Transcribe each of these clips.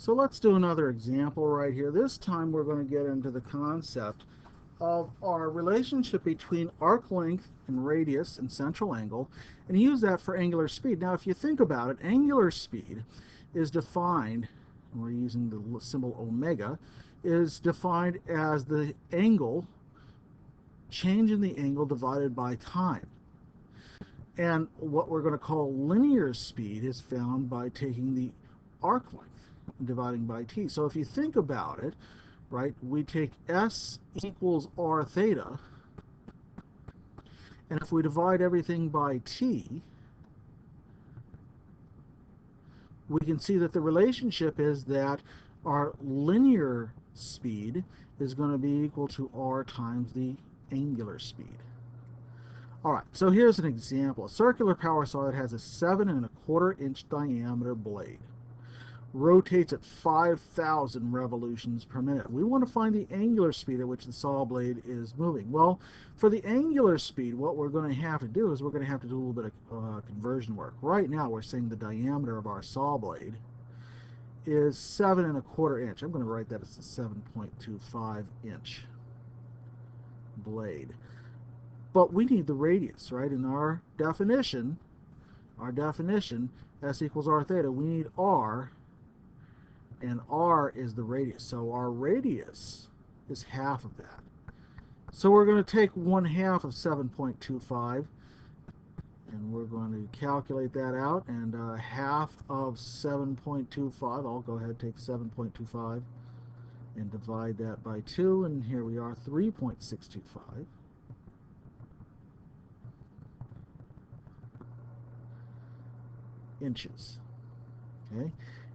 So let's do another example right here. This time we're going to get into the concept of our relationship between arc length and radius and central angle, and use that for angular speed. Now if you think about it, angular speed is defined, and we're using the symbol omega, is defined as the angle, change in the angle divided by time. And what we're going to call linear speed is found by taking the arc length and dividing by t. So if you think about it, right, we take s equals r theta, and if we divide everything by t, we can see that the relationship is that our linear speed is going to be equal to r times the angular speed. All right, so here's an example. A circular power saw that has a 7¼ inch diameter blade. Rotates at 5,000 revolutions per minute. We want to find the angular speed at which the saw blade is moving. Well, for the angular speed, what we're going to have to do is we're going to have to do a little bit of conversion work. Right now, we're saying the diameter of our saw blade is 7¼ inch. I'm going to write that as a 7.25 inch blade. But we need the radius, right? In our definition, S equals r theta, we need r, and r is the radius. So our radius is half of that. So we're going to take 1/2 of 7.25, and we're going to calculate that out, and half of 7.25, I'll go ahead and take 7.25 and divide that by 2, and here we are, 3.625. inches. Okay,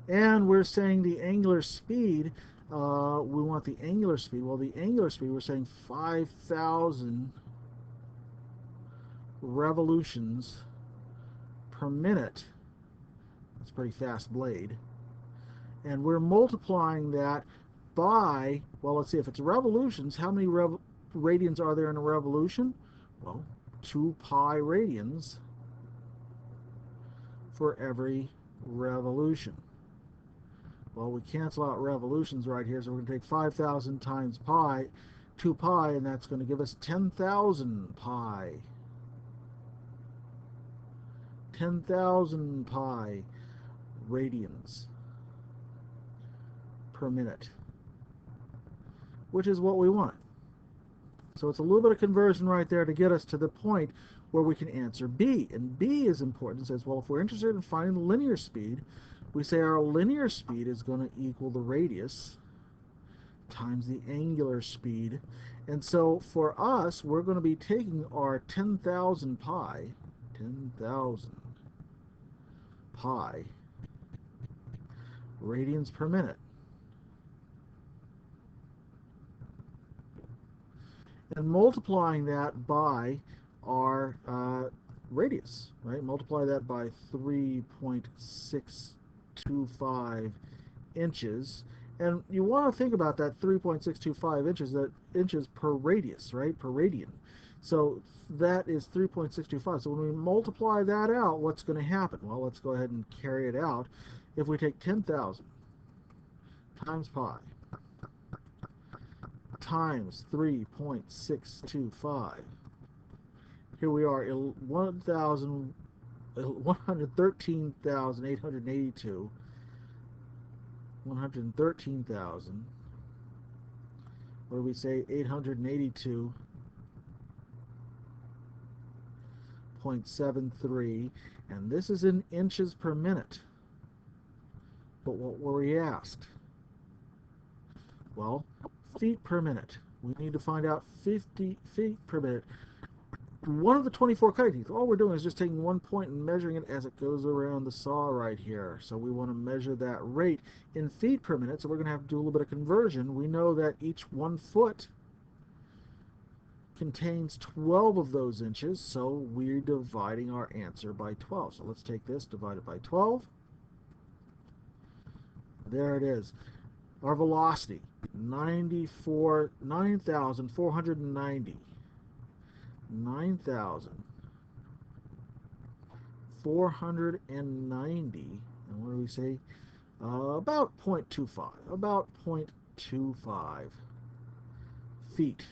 and we're saying the angular speed, we want the angular speed. Well, the angular speed, we're saying 5,000 revolutions per minute. That's a pretty fast blade. And we're multiplying that by, well, let's see, if it's revolutions, how many radians are there in a revolution? Well, 2 pi radians for every revolution. Well, we cancel out revolutions right here, so we're going to take 5,000 times pi, 2 pi, and that's going to give us 10,000 pi. 10,000 pi radians per minute, which is what we want. So it's a little bit of conversion right there to get us to the point where we can answer B. And B is important. It says, well, if we're interested in finding the linear speed, we say our linear speed is going to equal the radius times the angular speed. And so for us, we're going to be taking our 10,000 pi, 10,000 pi radians per minute, and multiplying that by our radius, right? Multiply that by 3.625 inches. And you want to think about that 3.625 inches, that inches per radius, right? Per radian. So that is 3.625. So when we multiply that out, what's going to happen? Well, let's go ahead and carry it out. If we take 10,000 times pi times 3.625, here we are, 113,882. 113,000, or we say 882.73, and this is in inches per minute. But what were we asked? Well, feet per minute. We need to find out 50 feet per minute. One of the 24 cutting teeth, all we're doing is just taking one point and measuring it as it goes around the saw right here. So we want to measure that rate in feet per minute, so we're going to have to do a little bit of conversion. We know that each 1 foot contains 12 of those inches, so we're dividing our answer by 12. So let's take this, divide it by 12. There it is. Our velocity, 9,490. 9,490, and what do we say? About 0.25, about 0.25 feet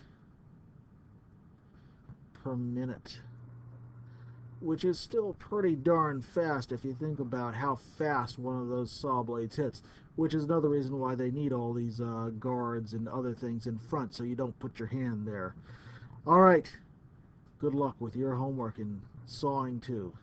per minute, which is still pretty darn fast if you think about how fast one of those saw blades hits, which is another reason why they need all these guards and other things in front so you don't put your hand there. All right, good luck with your homework in sawing too.